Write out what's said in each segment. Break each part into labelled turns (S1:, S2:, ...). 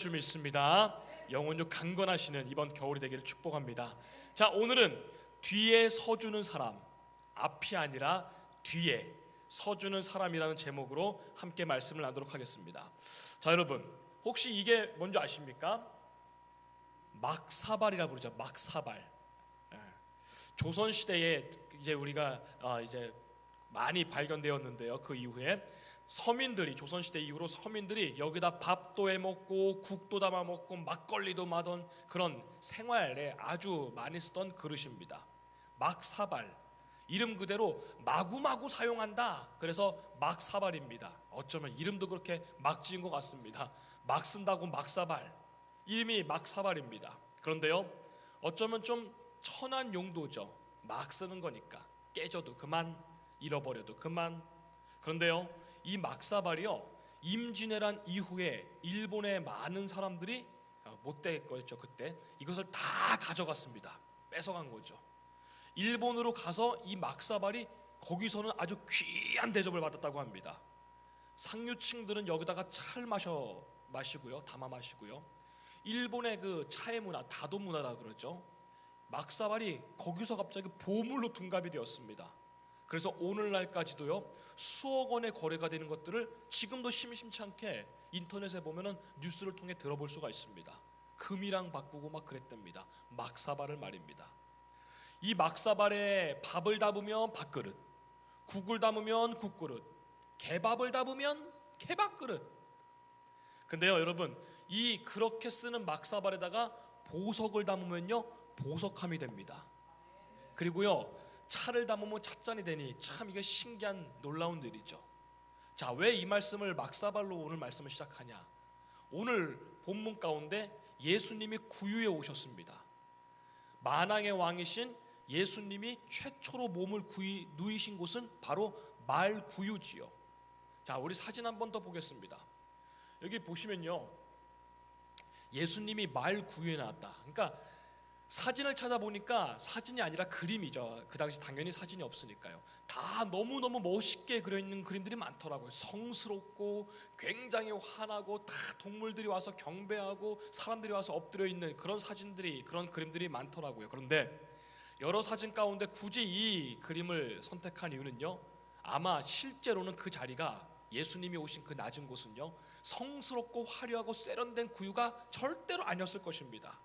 S1: 주 믿습니다. 영혼력 강건하시는 이번 겨울이 되기를 축복합니다. 자, 오늘은 뒤에 서주는 사람, 앞이 아니라 뒤에 서주는 사람이라는 제목으로 함께 말씀을 나누도록 하겠습니다. 자, 여러분, 혹시 이게 뭔지 아십니까? 막사발이라 부르죠. 막사발. 조선 시대에 이제 우리가 이제 많이 발견되었는데요. 그 이후에 서민들이, 조선시대 이후로 서민들이 여기다 밥도 해먹고 국도 담아 먹고 막걸리도 마던 그런 생활에 아주 많이 쓰던 그릇입니다. 막사발, 이름 그대로 마구마구 사용한다. 그래서 막사발입니다. 어쩌면 이름도 그렇게 막 지은 것 같습니다. 막 쓴다고 막사발, 이름이 막사발입니다. 그런데요, 어쩌면 좀 천한 용도죠. 막 쓰는 거니까 깨져도 그만, 잃어버려도 그만. 그런데요, 이 막사발이요, 임진왜란 이후에 일본의 많은 사람들이 못될 거였죠. 그때 이것을 다 가져갔습니다. 뺏어간 거죠. 일본으로 가서 이 막사발이 거기서는 아주 귀한 대접을 받았다고 합니다. 상류층들은 여기다가 차를 마시고요, 담아 마시고요. 일본의 그 차의 문화, 다도 문화라 그러죠. 막사발이 거기서 갑자기 보물로 둔갑이 되었습니다. 그래서 오늘날까지도요, 수억 원의 거래가 되는 것들을 지금도 심심치 않게 인터넷에 보면은 뉴스를 통해 들어볼 수가 있습니다. 금이랑 바꾸고 막 그랬답니다. 막사발을 말입니다. 이 막사발에 밥을 담으면 밥그릇, 국을 담으면 국그릇, 개밥을 담으면 개밥그릇. 근데요, 여러분, 이 그렇게 쓰는 막사발에다가 보석을 담으면요, 보석함이 됩니다. 그리고요, 차를 담으면 찻잔이 되니 참 이게 신기한 놀라운 일이죠. 자, 왜 이 말씀을 막사발로 오늘 말씀을 시작하냐? 오늘 본문 가운데 예수님이 구유에 오셨습니다. 만왕의 왕이신 예수님이 최초로 몸을 누이신 곳은 바로 말구유지요. 자, 우리 사진 한 번 더 보겠습니다. 여기 보시면요, 예수님이 말구유에 나왔다. 그러니까 사진을 찾아보니까 사진이 아니라 그림이죠. 그 당시 당연히 사진이 없으니까요. 다 너무너무 멋있게 그려있는 그림들이 많더라고요. 성스럽고 굉장히 환하고, 다 동물들이 와서 경배하고 사람들이 와서 엎드려 있는 그런 사진들이, 그런 그림들이 많더라고요. 그런데 여러 사진 가운데 굳이 이 그림을 선택한 이유는요, 아마 실제로는 그 자리가, 예수님이 오신 그 낮은 곳은요, 성스럽고 화려하고 세련된 구유가 절대로 아니었을 것입니다.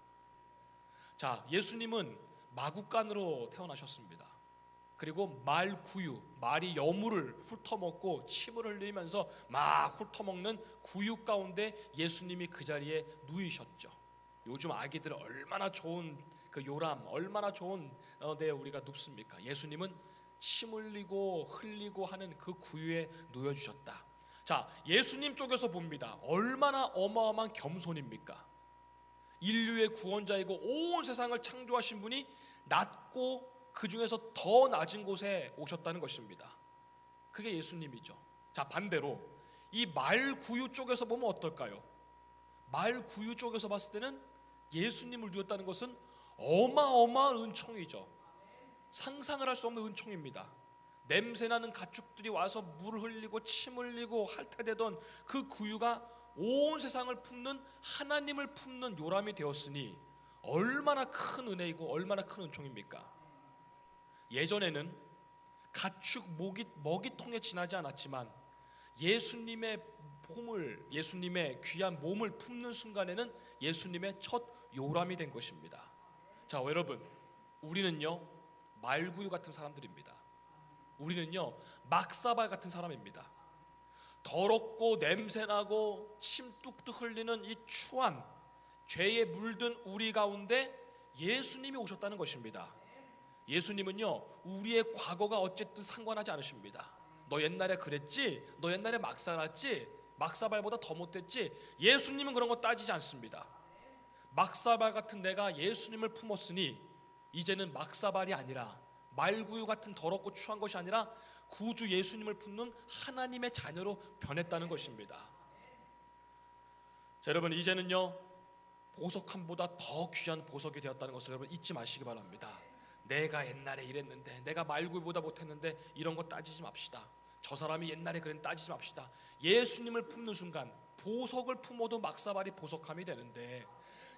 S1: 자, 예수님은 마구간으로 태어나셨습니다. 그리고 말구유, 말이 여물을 훑어먹고 침을 흘리면서 막 훑어먹는 구유 가운데 예수님이 그 자리에 누이셨죠. 요즘 아기들 얼마나 좋은 그 요람, 얼마나 좋은 데 우리가 눕습니까? 예수님은 침 흘리고 하는 그 구유에 누워주셨다. 자, 예수님 쪽에서 봅니다. 얼마나 어마어마한 겸손입니까? 인류의 구원자이고 온 세상을 창조하신 분이 낮고 그 중에서 더 낮은 곳에 오셨다는 것입니다. 그게 예수님이죠. 자, 반대로 이 말구유 쪽에서 보면 어떨까요? 말구유 쪽에서 봤을 때는 예수님을 누렸다는 것은 어마어마한 은총이죠. 상상을 할 수 없는 은총입니다. 냄새나는 가축들이 와서 물을 흘리고 침 흘리고 핥아대던 그 구유가 온 세상을 품는, 하나님을 품는 요람이 되었으니 얼마나 큰 은혜이고 얼마나 큰 은총입니까? 예전에는 가축 먹이통에 지나지 않았지만 예수님의 귀한 몸을 품는 순간에는 예수님의 첫 요람이 된 것입니다. 자, 여러분, 우리는요, 말구유 같은 사람들입니다. 우리는요, 막사발 같은 사람입니다. 더럽고 냄새나고 침 뚝뚝 흘리는 이 추한 죄에 물든 우리 가운데 예수님이 오셨다는 것입니다. 예수님은요, 우리의 과거가 어쨌든 상관하지 않으십니다. 너 옛날에 그랬지? 너 옛날에 막 살았지? 막사발보다 더 못했지? 예수님은 그런 거 따지지 않습니다. 막사발 같은 내가 예수님을 품었으니 이제는 막사발이 아니라, 말구유 같은 더럽고 추한 것이 아니라 구주 예수님을 품는 하나님의 자녀로 변했다는 것입니다. 자, 여러분, 이제는요, 보석함보다 더 귀한 보석이 되었다는 것을 여러분 잊지 마시기 바랍니다. 내가 옛날에 이랬는데, 내가 말구유보다 못했는데, 이런 거 따지지 맙시다. 저 사람이 옛날에 그랬는데 따지지 맙시다. 예수님을 품는 순간 보석을 품어도 막사발이 보석함이 되는데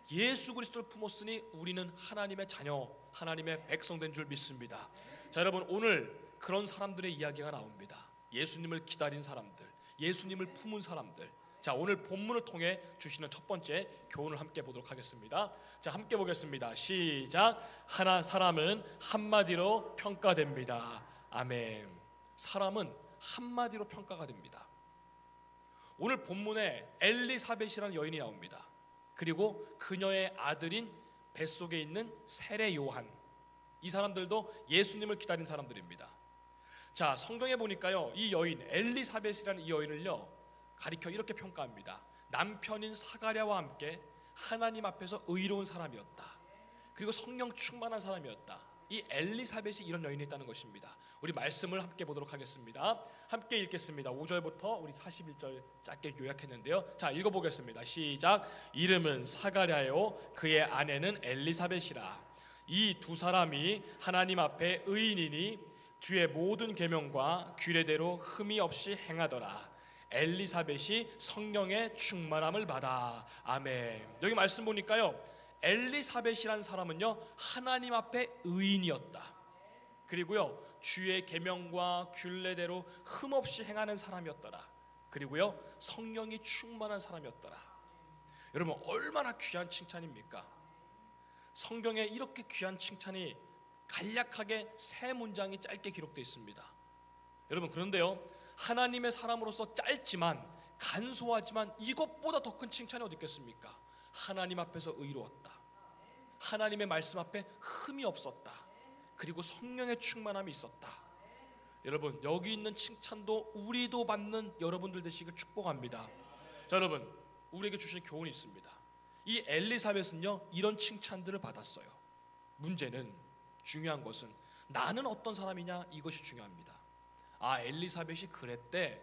S1: 예수 그리스도를 품었으니 우리는 하나님의 자녀, 하나님의 백성된 줄 믿습니다. 자, 여러분, 오늘 그런 사람들의 이야기가 나옵니다. 예수님을 기다린 사람들, 예수님을 품은 사람들. 자, 오늘 본문을 통해 주시는 첫 번째 교훈을 함께 보도록 하겠습니다. 자, 함께 보겠습니다. 시작. 하나 사람은 한마디로 평가됩니다. 아멘. 사람은 한마디로 평가가 됩니다. 오늘 본문에 엘리사벳이라는 여인이 나옵니다. 그리고 그녀의 아들인 뱃속에 있는 세례 요한, 이 사람들도 예수님을 기다린 사람들입니다. 자, 성경에 보니까요, 이 여인 엘리사벳이라는 이 여인을요 가리켜 이렇게 평가합니다. 남편인 사가랴와 함께 하나님 앞에서 의로운 사람이었다. 그리고 성령 충만한 사람이었다. 이 엘리사벳이 이런 여인이 있다는 것입니다. 우리 말씀을 함께 보도록 하겠습니다. 함께 읽겠습니다. 5절부터 우리 41절 짧게 요약했는데요. 자, 읽어보겠습니다. 시작. 이름은 사가랴요 그의 아내는 엘리사벳이라. 이 두 사람이 하나님 앞에 의인이니 주의 모든 계명과 규례대로 흠이 없이 행하더라. 엘리사벳이 성령의 충만함을 받아. 아멘. 여기 말씀 보니까요, 엘리사벳이라는 사람은요 하나님 앞에 의인이었다. 그리고요 주의 계명과 규례대로 흠없이 행하는 사람이었더라. 그리고요 성령이 충만한 사람이었더라. 여러분, 얼마나 귀한 칭찬입니까? 성경에 이렇게 귀한 칭찬이 간략하게 세 문장이 짧게 기록되어 있습니다. 여러분, 그런데요 하나님의 사람으로서 짧지만 간소하지만 이것보다 더 큰 칭찬이 어디 있겠습니까? 하나님 앞에서 의로웠다. 하나님의 말씀 앞에 흠이 없었다. 그리고 성령의 충만함이 있었다. 여러분, 여기 있는 칭찬도 우리도 받는 여러분들 되시길 축복합니다. 자, 여러분, 우리에게 주신 교훈이 있습니다. 이 엘리사벳은요 이런 칭찬들을 받았어요. 문제는, 중요한 것은 나는 어떤 사람이냐, 이것이 중요합니다. 아, 엘리사벳이 그랬대,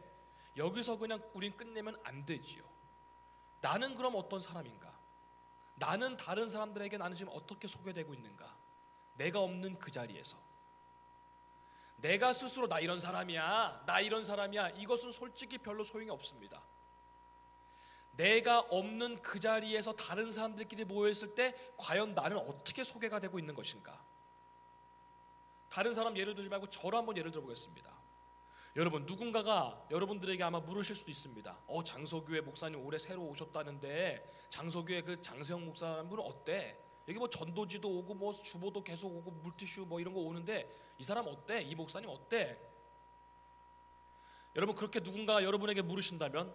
S1: 여기서 그냥 우린 끝내면 안 되지요. 나는 그럼 어떤 사람인가? 나는 다른 사람들에게 나는 지금 어떻게 소개되고 있는가? 내가 없는 그 자리에서 내가 스스로 나 이런 사람이야, 나 이런 사람이야, 이것은 솔직히 별로 소용이 없습니다. 내가 없는 그 자리에서 다른 사람들끼리 모여있을 때 과연 나는 어떻게 소개가 되고 있는 것인가? 다른 사람 예를 들지 말고 저를 한번 예를 들어보겠습니다. 여러분, 누군가가 여러분들에게 아마 물으실 수도 있습니다. 장소교회 목사님 올해 새로 오셨다는데 장소교회 그 장세형 목사님은 어때? 여기 뭐 전도지도 오고 뭐 주보도 계속 오고 물티슈 뭐 이런 거 오는데 이 사람 어때? 이 목사님 어때? 여러분, 그렇게 누군가가 여러분에게 물으신다면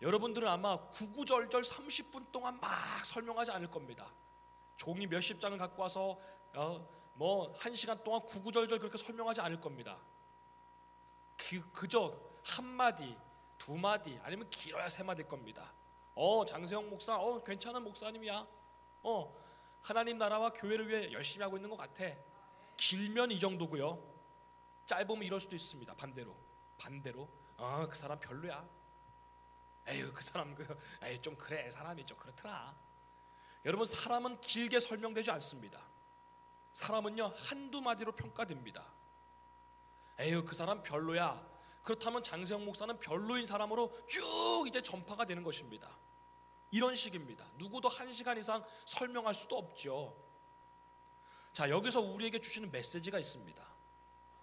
S1: 여러분들은 아마 구구절절 30분 동안 막 설명하지 않을 겁니다. 종이 몇십 장을 갖고 와서 뭐 1시간 동안 구구절절 그렇게 설명하지 않을 겁니다. 그저 한마디, 두마디, 아니면 길어야 3마디일 겁니다. 장세형 목사, 괜찮은 목사님이야. 하나님 나라와 교회를 위해 열심히 하고 있는 것 같아. 길면 이 정도고요. 짧으면 이럴 수도 있습니다. 반대로, 그 사람 별로야. 에휴, 그 사람 좀 그래, 사람이 좀 그렇더라. 여러분, 사람은 길게 설명되지 않습니다. 사람은요 한두 마디로 평가됩니다. 에휴, 그 사람 별로야. 그렇다면 장세형 목사는 별로인 사람으로 쭉 이제 전파가 되는 것입니다. 이런 식입니다. 누구도 1시간 이상 설명할 수도 없죠. 자, 여기서 우리에게 주시는 메시지가 있습니다.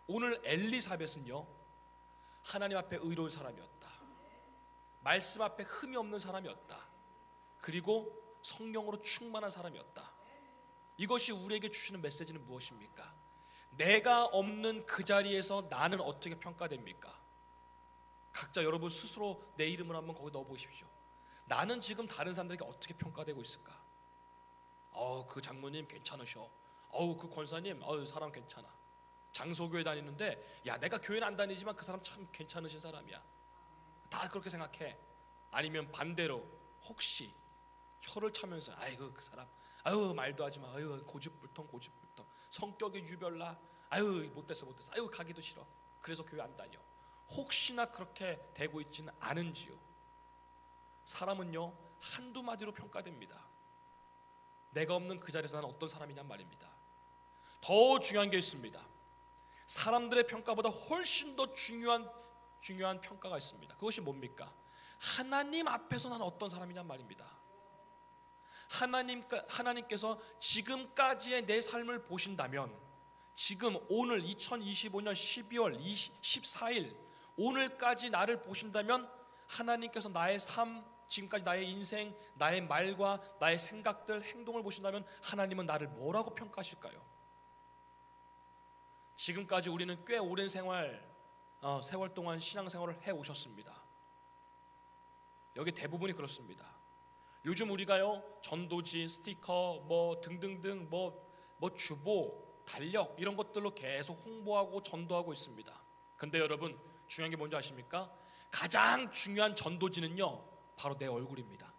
S1: 오늘 엘리사벳은요 하나님 앞에 의로운 사람이었다. 말씀 앞에 흠이 없는 사람이었다. 그리고 성령으로 충만한 사람이었다. 이것이 우리에게 주시는 메시지는 무엇입니까? 내가 없는 그 자리에서 나는 어떻게 평가됩니까? 각자 여러분 스스로 내 이름을 한번 거기 넣어보십시오. 나는 지금 다른 사람들에게 어떻게 평가되고 있을까? 그 장로님 괜찮으셔. 그 권사님 사람 괜찮아. 장소교회 다니는데 야, 내가 교회는 안 다니지만 그 사람 참 괜찮으신 사람이야. 다 그렇게 생각해. 아니면 반대로 혹시 혀를 차면서 아이고 그 사람 말도 하지 마. 고집불통 성격이 유별나. 못됐어. 가기도 싫어. 그래서 교회 안 다녀. 혹시나 그렇게 되고 있지는 않은지요? 사람은요 한두 마디로 평가됩니다. 내가 없는 그 자리에서 나는 어떤 사람이냔 말입니다. 더 중요한 게 있습니다. 사람들의 평가보다 훨씬 더 중요한 평가가 있습니다. 그것이 뭡니까? 하나님 앞에서 나는 어떤 사람이냔 말입니다. 하나님께서 지금까지의 내 삶을 보신다면, 지금 오늘 2025년 12월 14일 오늘까지 나를 보신다면, 하나님께서 나의 삶, 지금까지 나의 인생, 나의 말과 나의 생각들, 행동을 보신다면 하나님은 나를 뭐라고 평가하실까요? 지금까지 우리는 꽤 오랜 세월 동안 신앙생활을 해오셨습니다. 여기 대부분이 그렇습니다. 요즘 우리가요, 전도지, 스티커, 뭐 등등등, 뭐 주보, 달력 이런 것들로 계속 홍보하고 전도하고 있습니다. 근데 여러분, 중요한 게 뭔지 아십니까? 가장 중요한 전도지는요, 바로 내 얼굴입니다.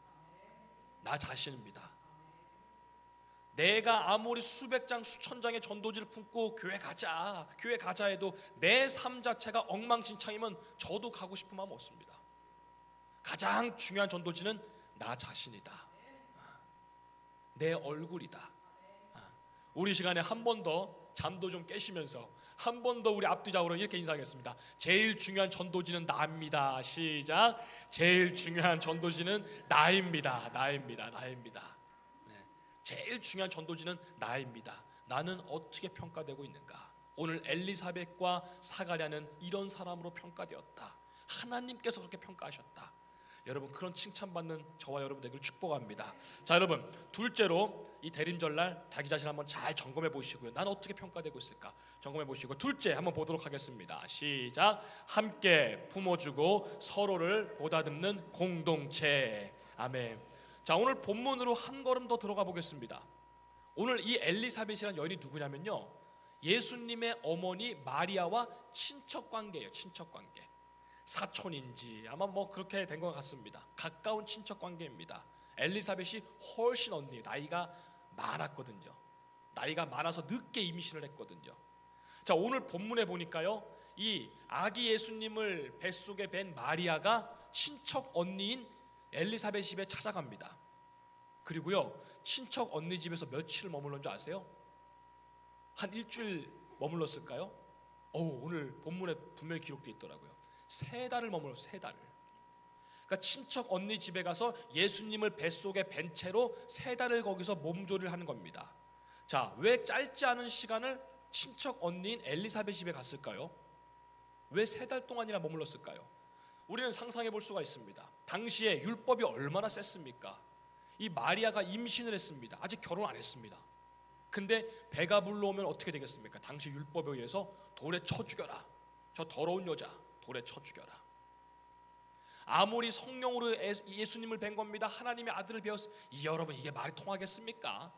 S1: 나 자신입니다. 내가 아무리 수백 장, 수천 장의 전도지를 품고 교회 가자 해도 내 삶 자체가 엉망진창이면 저도 가고 싶은 마음 없습니다. 가장 중요한 전도지는 나 자신이다. 내 얼굴이다. 우리 시간에 한 번 더 잠도 좀 깨시면서 한 번 더 우리 앞뒤적으로 이렇게 인사하겠습니다. 제일 중요한 전도지는 나입니다. 시작. 제일 중요한 전도지는 나입니다. 네. 제일 중요한 전도지는 나입니다. 나는 어떻게 평가되고 있는가? 오늘 엘리사벳과 사가랴는 이런 사람으로 평가되었다. 하나님께서 그렇게 평가하셨다. 여러분, 그런 칭찬받는 저와 여러분 되기를 축복합니다. 자, 여러분, 둘째로 이 대림절날 자기 자신 한번 잘 점검해 보시고요. 난 어떻게 평가되고 있을까 점검해 보시고, 둘째 한번 보도록 하겠습니다. 시작. 함께 품어주고 서로를 보다듬는 공동체. 아멘. 자, 오늘 본문으로 한 걸음 더 들어가 보겠습니다. 오늘 이 엘리사벳이라는 여인이 누구냐면요, 예수님의 어머니 마리아와 친척 관계예요. 친척 관계. 사촌인지 아마 뭐 그렇게 된 것 같습니다. 가까운 친척 관계입니다. 엘리사벳이 훨씬 언니, 나이가 많았거든요. 나이가 많아서 늦게 임신을 했거든요. 자, 오늘 본문에 보니까요, 이 아기 예수님을 뱃속에 뵌 마리아가 친척 언니인 엘리사벳 집에 찾아갑니다. 그리고요, 친척 언니 집에서 며칠 머물렀는 줄 아세요? 한 일주일 머물렀을까요? 오늘 본문에 분명히 기록되어 있더라고요. 3달을 머물렀어요. 3달을. 그러니까 친척 언니 집에 가서 예수님을 뱃속에 뵌 채로 3달을 거기서 몸조리를 하는 겁니다. 자, 왜 짧지 않은 시간을 친척 언니인 엘리사벳 집에 갔을까요? 왜 3달 동안이나 머물렀을까요? 우리는 상상해 볼 수가 있습니다. 당시에 율법이 얼마나 셌습니까? 이 마리아가 임신을 했습니다. 아직 결혼 안 했습니다. 근데 배가 불러오면 어떻게 되겠습니까? 당시 율법에 의해서 돌에 쳐 죽여라. 저 더러운 여자 돌에 쳐 죽여라. 아무리 성령으로 예수님을 뵌 겁니다. 하나님의 아들을 배웠어. 여러분, 이게 말이 통하겠습니까?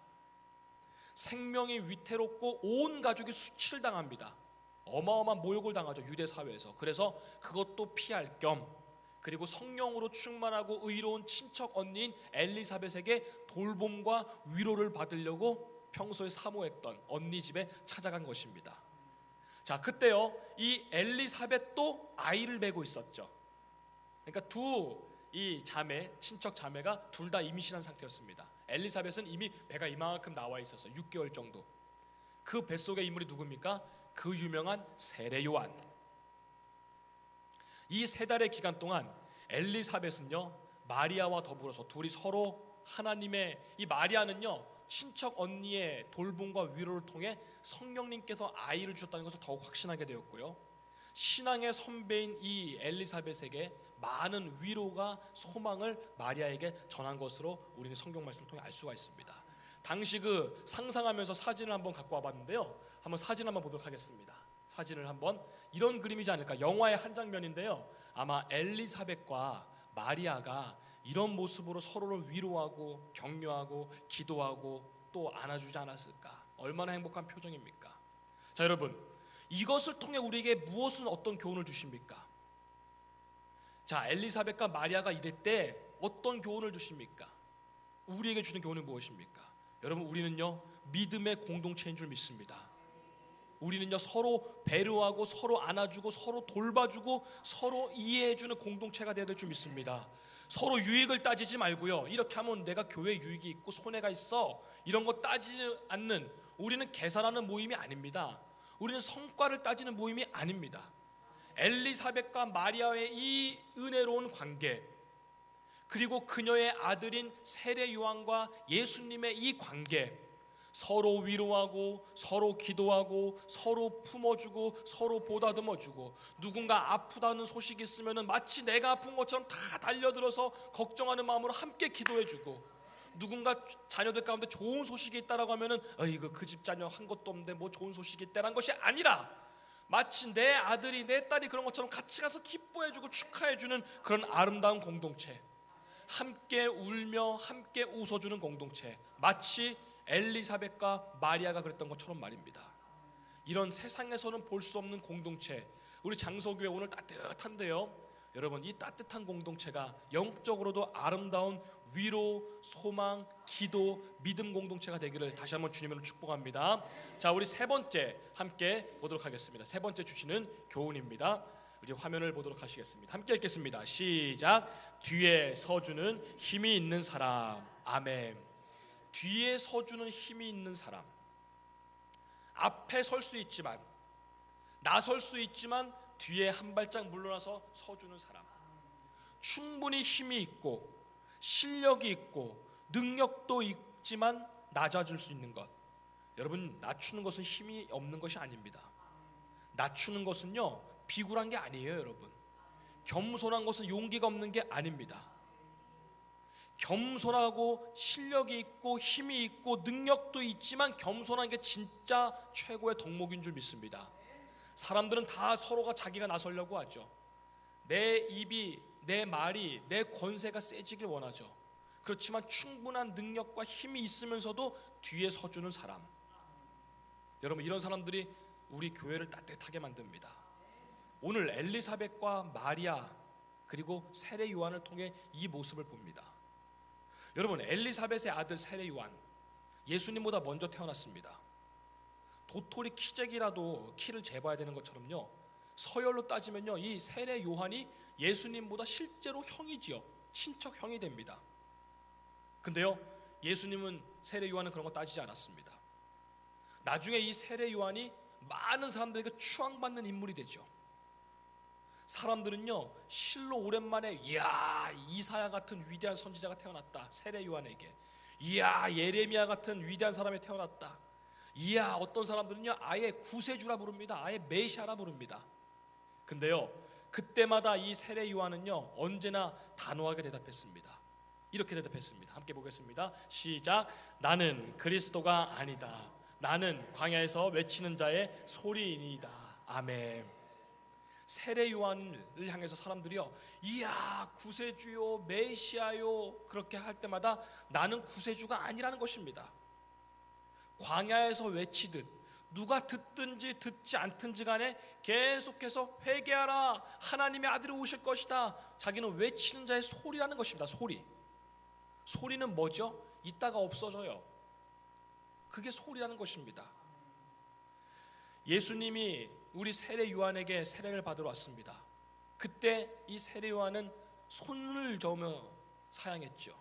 S1: 생명이 위태롭고 온 가족이 수치를 당합니다. 어마어마한 모욕을 당하죠, 유대 사회에서. 그래서 그것도 피할 겸, 그리고 성령으로 충만하고 의로운 친척 언니인 엘리사벳에게 돌봄과 위로를 받으려고 평소에 사모했던 언니 집에 찾아간 것입니다. 자, 그때요, 이 엘리사벳도 아이를 메고 있었죠. 그러니까 이 자매, 친척 자매가 둘 다 임신한 상태였습니다. 엘리사벳은 이미 배가 이만큼 나와 있었어요. 6개월 정도. 그 뱃속의 인물이 누굽니까? 그 유명한 세례 요한. 이 3달의 기간 동안 엘리사벳은요, 마리아와 더불어서 둘이 서로 하나님의, 이 마리아는요, 친척 언니의 돌봄과 위로를 통해 성령님께서 아이를 주셨다는 것을 더욱 확신하게 되었고요, 신앙의 선배인 이 엘리사벳에게 많은 위로가, 소망을 마리아에게 전한 것으로 우리는 성경 말씀을 통해 알 수가 있습니다. 당시 그 상상하면서 사진을 한번 갖고 와봤는데요, 한번 사진 한번 보도록 하겠습니다. 사진을 한번, 이런 그림이지 않을까. 영화의 한 장면인데요, 아마 엘리사벳과 마리아가 이런 모습으로 서로를 위로하고 격려하고 기도하고 또 안아주지 않았을까. 얼마나 행복한 표정입니까? 자, 여러분, 이것을 통해 우리에게 무엇은 어떤 교훈을 주십니까? 자, 엘리사벳과 마리아가 이럴 때 어떤 교훈을 주십니까? 우리에게 주는 교훈은 무엇입니까? 여러분, 우리는요, 믿음의 공동체인 줄 믿습니다. 우리는요, 서로 배려하고 서로 안아주고 서로 돌봐주고 서로 이해해주는 공동체가 되어야 될 줄 믿습니다. 서로 유익을 따지지 말고요, 이렇게 하면 내가 교회 유익이 있고 손해가 있어, 이런 거 따지지 않는, 우리는 계산하는 모임이 아닙니다. 우리는 성과를 따지는 모임이 아닙니다. 엘리사벳과 마리아의 이 은혜로운 관계, 그리고 그녀의 아들인 세례 요한과 예수님의 이 관계, 서로 위로하고 서로 기도하고 서로 품어주고 서로 보다듬어주고, 누군가 아프다는 소식이 있으면 마치 내가 아픈 것처럼 다 달려들어서 걱정하는 마음으로 함께 기도해주고, 누군가 자녀들 가운데 좋은 소식이 있다라고 하면은 이거 그 집 자녀 한 것도 없는데 뭐 좋은 소식이 있다라는 것이 아니라 마치 내 아들이 내 딸이 그런 것처럼 같이 가서 기뻐해주고 축하해주는 그런 아름다운 공동체, 함께 울며 함께 웃어주는 공동체, 마치 엘리사벳과 마리아가 그랬던 것처럼 말입니다. 이런 세상에서는 볼 수 없는 공동체, 우리 장서교회 오늘 따뜻한데요, 여러분 이 따뜻한 공동체가 영적으로도 아름다운 위로, 소망, 기도, 믿음 공동체가 되기를 다시 한번 주님으로 축복합니다. 자, 우리 세 번째 함께 보도록 하겠습니다. 세 번째 주시는 교훈입니다. 우리 화면을 보도록 하시겠습니다. 함께 읽겠습니다. 시작. 뒤에 서주는 힘이 있는 사람. 아멘. 뒤에 서주는 힘이 있는 사람, 앞에 설 수 있지만, 나설 수 있지만 뒤에 한 발짝 물러나서 서주는 사람, 충분히 힘이 있고 실력이 있고 능력도 있지만 낮아질 수 있는 것. 여러분, 낮추는 것은 힘이 없는 것이 아닙니다. 낮추는 것은요 비굴한 게 아니에요. 여러분, 겸손한 것은 용기가 없는 게 아닙니다. 겸손하고 실력이 있고 힘이 있고 능력도 있지만 겸손한 게 진짜 최고의 덕목인 줄 믿습니다. 사람들은 다 서로가 자기가 나서려고 하죠. 내 입이, 내 말이, 내 권세가 세지길 원하죠. 그렇지만 충분한 능력과 힘이 있으면서도 뒤에 서주는 사람, 여러분 이런 사람들이 우리 교회를 따뜻하게 만듭니다. 오늘 엘리사벳과 마리아 그리고 세례 요한을 통해 이 모습을 봅니다. 여러분, 엘리사벳의 아들 세례 요한, 예수님보다 먼저 태어났습니다. 도토리 키재기라도 키를 재봐야 되는 것처럼요, 서열로 따지면요 이 세례 요한이 예수님보다 실제로 형이지요. 친척 형이 됩니다. 근데요 예수님은 세례 요한은 그런 거 따지지 않았습니다. 나중에 이 세례 요한이 많은 사람들에게 추앙받는 인물이 되죠. 사람들은요 실로 오랜만에 이야 이사야 같은 위대한 선지자가 태어났다, 세례 요한에게. 이야 예레미야 같은 위대한 사람이 태어났다. 이야 어떤 사람들은요 아예 구세주라 부릅니다. 아예 메시아라 부릅니다. 근데요 그때마다 이 세례 요한은요 언제나 단호하게 대답했습니다. 이렇게 대답했습니다. 함께 보겠습니다. 시작. 나는 그리스도가 아니다. 나는 광야에서 외치는 자의 소리이니이다. 아멘. 세례 요한을 향해서 사람들이요 이야 구세주요 메시아요 그렇게 할 때마다 나는 구세주가 아니라는 것입니다. 광야에서 외치듯 누가 듣든지 듣지 않든지 간에 계속해서 회개하라, 하나님의 아들이 오실 것이다, 자기는 외치는 자의 소리라는 것입니다. 소리는 뭐죠? 있다가 없어져요. 그게 소리라는 것입니다. 예수님이 우리 세례 요한에게 세례를 받으러 왔습니다. 그때 이 세례 요한은 손을 저으며 사양했죠.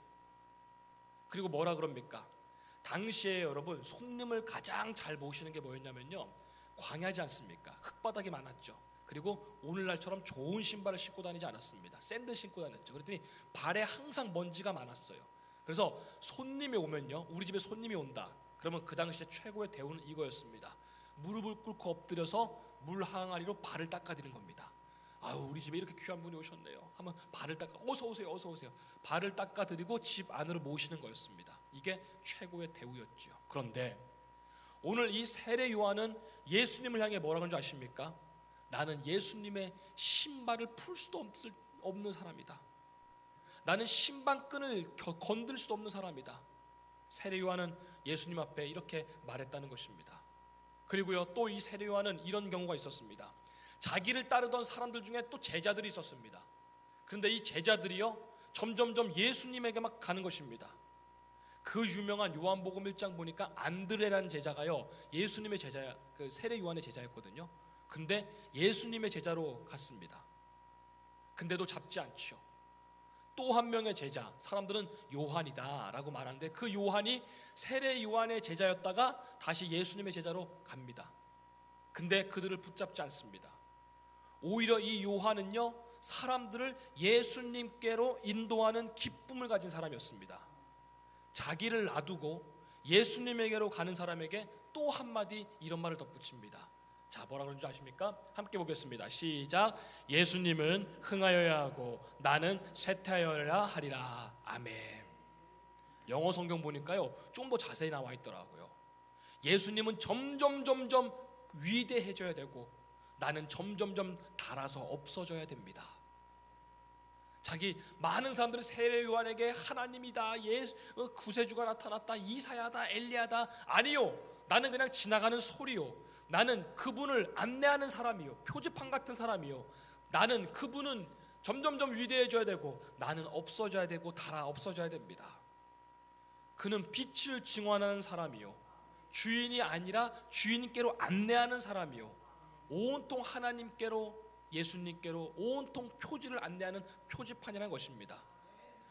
S1: 그리고 뭐라 그럽니까? 당시에 여러분 손님을 가장 잘 모시는 게 뭐였냐면요 광야지 않습니까? 흙바닥이 많았죠. 그리고 오늘날처럼 좋은 신발을 신고 다니지 않았습니다. 샌들 신고 다녔죠. 그랬더니 발에 항상 먼지가 많았어요. 그래서 손님이 오면요, 우리 집에 손님이 온다 그러면 그 당시에 최고의 대우는 이거였습니다. 무릎을 꿇고 엎드려서 물 항아리로 발을 닦아드리는 겁니다. 아유 우리 집에 이렇게 귀한 분이 오셨네요 하면 발을 닦아, 어서 오세요 어서 오세요, 발을 닦아드리고 집 안으로 모시는 거였습니다. 이게 최고의 대우였죠. 그런데 오늘 이 세례 요한은 예수님을 향해 뭐라고 하는 줄 아십니까? 나는 예수님의 신발을 풀 수도 없는 사람이다. 나는 신발끈을 건들 수도 없는 사람이다. 세례 요한은 예수님 앞에 이렇게 말했다는 것입니다. 그리고요 또 이 세례 요한은 이런 경우가 있었습니다. 자기를 따르던 사람들 중에 또 제자들이 있었습니다. 그런데 이 제자들이요 점점점 예수님에게 막 가는 것입니다. 그 유명한 요한복음 1장 보니까 안드레라는 제자가요 예수님의 제자, 그 세례 요한의 제자였거든요. 근데 예수님의 제자로 갔습니다. 근데도 잡지 않죠. 또 한 명의 제자, 사람들은 요한이다 라고 말하는데 그 요한이 세례 요한의 제자였다가 다시 예수님의 제자로 갑니다. 근데 그들을 붙잡지 않습니다. 오히려 이 요한은요 사람들을 예수님께로 인도하는 기쁨을 가진 사람이었습니다. 자기를 놔두고 예수님에게로 가는 사람에게 또 한마디 이런 말을 덧붙입니다. 자, 뭐라 그런지 아십니까? 함께 보겠습니다. 시작. 예수님은 흥하여야 하고 나는 쇠퇴하여야 하리라. 아멘. 영어 성경 보니까요, 좀 더 자세히 나와 있더라고요. 예수님은 점점 위대해져야 되고 나는 점점 닳아서 없어져야 됩니다. 자기 많은 사람들은 세례 요한에게 하나님이다, 구세주가 나타났다, 이사야다, 엘리야다. 아니요, 나는 그냥 지나가는 소리요. 나는 그분을 안내하는 사람이요, 표지판 같은 사람이요. 나는 그분은 점점 위대해져야 되고 나는 없어져야 되고 닳아 없어져야 됩니다. 그는 빛을 증언하는 사람이요, 주인이 아니라 주인께로 안내하는 사람이요, 온통 하나님께로, 예수님께로 온통 표지를 안내하는 표지판이라는 것입니다.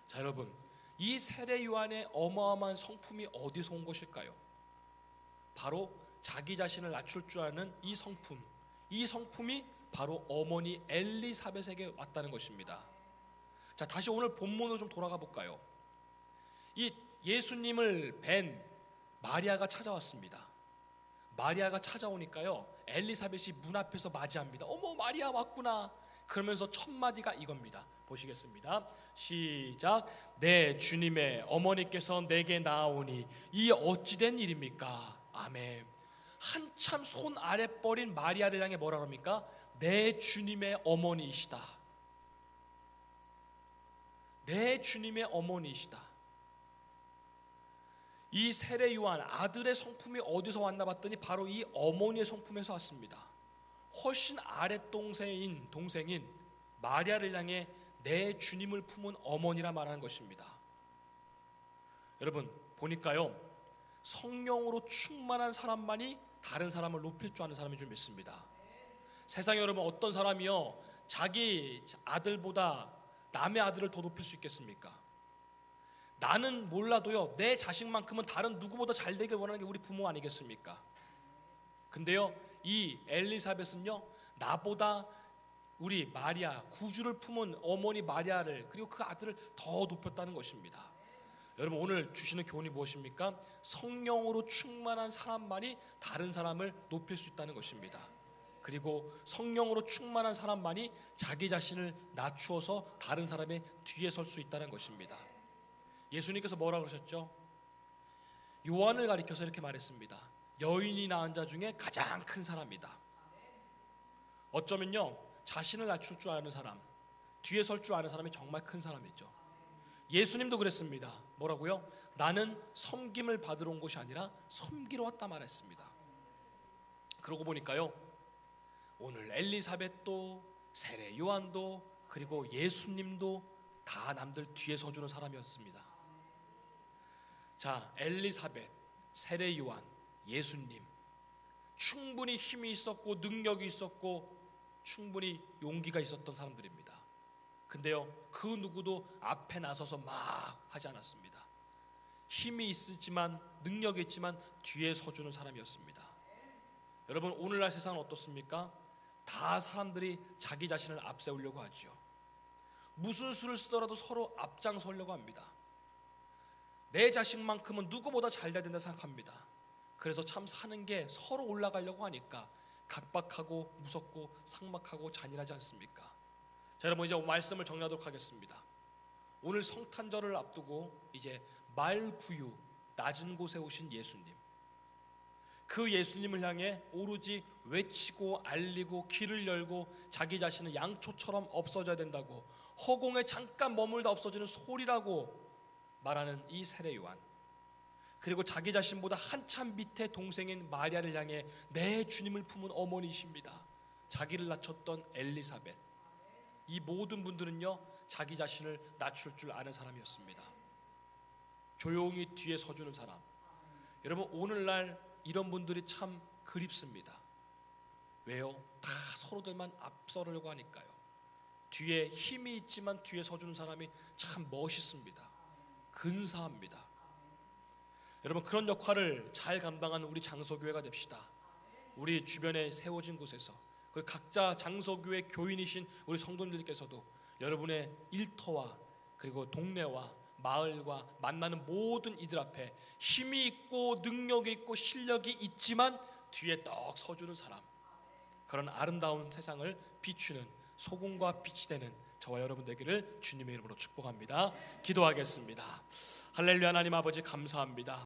S1: 자, 여러분, 이 세례 요한의 어마어마한 성품이 어디서 온 것일까요? 바로 자기 자신을 낮출 줄 아는 이 성품, 이 성품이 바로 어머니 엘리사벳에게 왔다는 것입니다. 자, 다시 오늘 본문으로 좀 돌아가 볼까요? 이 예수님을 뵌 마리아가 찾아왔습니다. 마리아가 찾아오니까요, 엘리사벳이 문 앞에서 맞이합니다. 어머, 마리아 왔구나. 그러면서 첫 마디가 이겁니다. 보시겠습니다. 시작. 내 주님의 어머니께서 내게 나아오니 이 어찌된 일입니까? 아멘. 한참 손 아래 뻗인 마리아를 향해 뭐라 합니까? 내 주님의 어머니이시다. 내 주님의 어머니이시다. 이 세례 요한 아들의 성품이 어디서 왔나 봤더니 바로 이 어머니의 성품에서 왔습니다. 훨씬 아랫동생인 마리아를 향해 내 주님을 품은 어머니라 말하는 것입니다. 여러분, 보니까요, 성령으로 충만한 사람만이 다른 사람을 높일 줄 아는 사람인 줄 믿습니다. 세상에 여러분, 어떤 사람이요, 자기 아들보다 남의 아들을 더 높일 수 있겠습니까? 나는 몰라도요, 내 자식만큼은 다른 누구보다 잘 되길 원하는 게 우리 부모 아니겠습니까? 근데요, 이 엘리사벳은요, 나보다 우리 마리아, 구주를 품은 어머니 마리아를, 그리고 그 아들을 더 높였다는 것입니다. 여러분, 오늘 주시는 교훈이 무엇입니까? 성령으로 충만한 사람만이 다른 사람을 높일 수 있다는 것입니다. 그리고 성령으로 충만한 사람만이 자기 자신을 낮추어서 다른 사람의 뒤에 설 수 있다는 것입니다. 예수님께서 뭐라고 그러셨죠? 요한을 가리켜서 이렇게 말했습니다. 여인이 낳은 자 중에 가장 큰 사람이다. 어쩌면요, 자신을 낮출 줄 아는 사람, 뒤에 설 줄 아는 사람이 정말 큰 사람이죠. 예수님도 그랬습니다. 뭐라고요? 나는 섬김을 받으러 온 것이 아니라 섬기러 왔다 말했습니다. 그러고 보니까요, 오늘 엘리사벳도 세례 요한도 그리고 예수님도 다 남들 뒤에 서주는 사람이었습니다. 자, 엘리사벳, 세례 요한, 예수님, 충분히 힘이 있었고 능력이 있었고 충분히 용기가 있었던 사람들입니다. 근데요, 그 누구도 앞에 나서서 막 하지 않았습니다. 힘이 있지만, 능력이 있지만 뒤에 서주는 사람이었습니다. 여러분, 오늘날 세상은 어떻습니까? 다 사람들이 자기 자신을 앞세우려고 하지요. 무슨 수를 쓰더라도 서로 앞장서려고 합니다. 내 자식만큼은 누구보다 잘 돼야 된다 생각합니다. 그래서 참 사는 게 서로 올라가려고 하니까 각박하고 무섭고 삭막하고 잔인하지 않습니까? 자, 여러분, 이제 말씀을 정리하도록 하겠습니다. 오늘 성탄절을 앞두고 이제 말구유, 낮은 곳에 오신 예수님, 그 예수님을 향해 오로지 외치고 알리고 길을 열고 자기 자신은 양초처럼 없어져야 된다고, 허공에 잠깐 머물다 없어지는 소리라고 말하는 이 세례 요한, 그리고 자기 자신보다 한참 밑에 동생인 마리아를 향해 내 주님을 품은 어머니이십니다. 자기를 낮췄던 엘리사벳, 이 모든 분들은요, 자기 자신을 낮출 줄 아는 사람이었습니다. 조용히 뒤에 서주는 사람. 여러분, 오늘날 이런 분들이 참 그립습니다. 왜요? 다 서로들만 앞서려고 하니까요. 뒤에 힘이 있지만 뒤에 서주는 사람이 참 멋있습니다. 근사합니다. 여러분, 그런 역할을 잘 감당하는 우리 장서교회가 됩시다. 우리 주변에 세워진 곳에서 그 각자 장서교회 교인이신 우리 성도님들께서도 여러분의 일터와 그리고 동네와 마을과 만나는 모든 이들 앞에 힘이 있고 능력이 있고 실력이 있지만 뒤에 떡 서주는 사람, 그런 아름다운 세상을 비추는 소금과 빛이 되는 저와 여러분 되기를 주님의 이름으로 축복합니다. 기도하겠습니다. 할렐루야. 하나님 아버지 감사합니다.